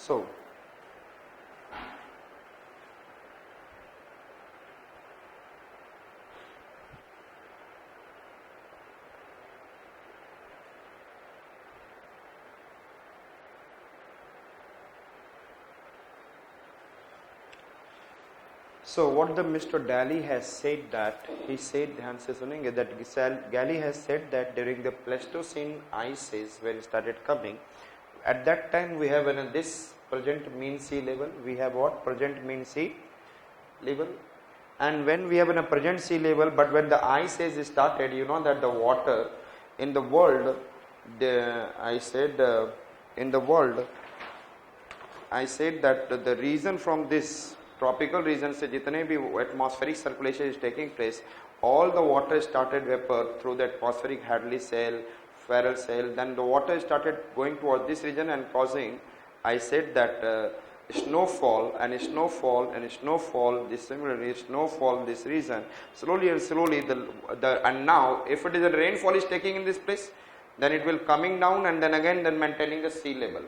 So what the Mr. Daly has said that, he said, ध्यान से सुनेंगे, that Daly has said that during the Pleistocene ices when it started coming, at that time we have this present mean sea level, we have what? Present mean sea level. And when we have a present sea level, but when the ice age started, you know that the water in the world, I said that the reason from this tropical region se jitne bhi atmospheric circulation is taking place, all the water started vapor through the atmospheric Hadley cell, Ferrel cell, then the water started going towards this region and causing, I said that snowfall, this similarly snowfall this region, slowly and slowly and now if it is a rainfall is taking in this place, then it will coming down and then again maintaining the sea level.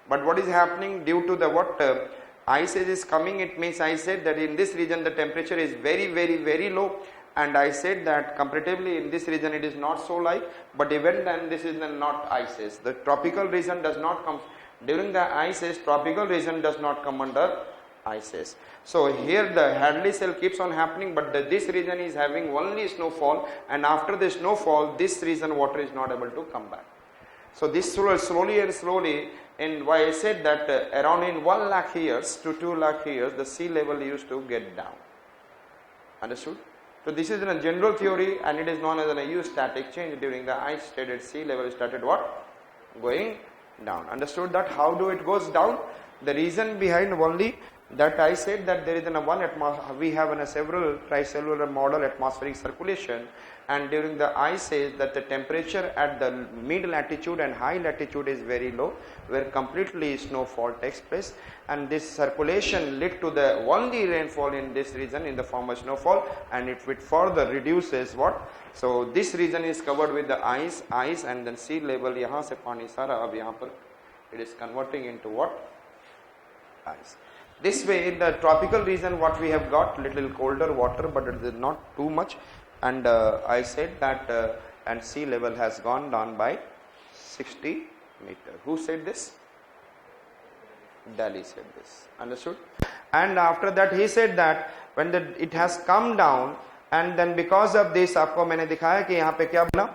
But what is happening due to the ice age is coming, it means I said that in this region the temperature is very, very, very low, and I said that comparatively in this region it is not so light, but even then this is not ice age. The tropical region does not come during the ice age, tropical region does not come under ice age. So here the Hadley cell keeps on happening, but this region is having only snowfall, and after the snowfall this region water is not able to come back. So this slowly and slowly, and why I said that around in 1 lakh years to 2 lakh years the sea level used to get down. Understood? So this is a general theory, and it is known as an eustatic change. During the ice state, sea level started what? Going down. Understood that? How do it goes down? The reason behind only that I said that there is we have several tricellular model atmospheric circulation, and during the ice age that the temperature at the mid latitude and high latitude is very low, where completely snowfall takes place, and this circulation led to the only rainfall in this region in the form of snowfall, and it further reduces what? So this region is covered with the ice, and then sea level yahan se pani sara ab yahan par it is converting into what? Ice. This way in the tropical region what we have got little colder water, but it is not too much, and I said that and sea level has gone down by 60 meter. Who said this? Daly said this. Understood? And after that he said that when it has come down, and then because of this आपको मैंने दिखाया कि यहाँ पे क्या बना?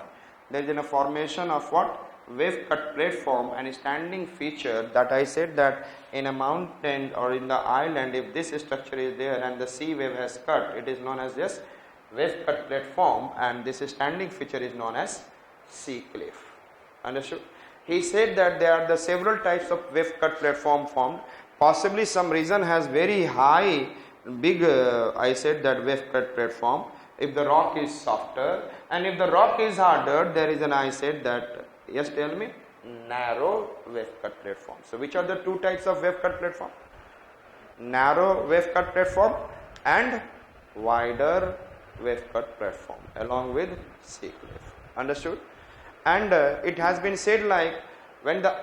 There is a formation of what? Wave cut platform and standing feature, that I said that in a mountain or in the island, if this structure is there and the sea wave has cut, it is known as just wave cut platform, and this standing feature is known as sea cliff. Understood? He said that there are the several types of wave cut platform formed. Possibly some region has very high, big, I said that wave cut platform. If the rock is softer, and if the rock is harder, there is I said that, yes, tell me, narrow wave cut platform. So which are the two types of wave cut platform? Narrow wave cut platform and wider wave cut platform along with sea cliff. Understood? And it has been said like when the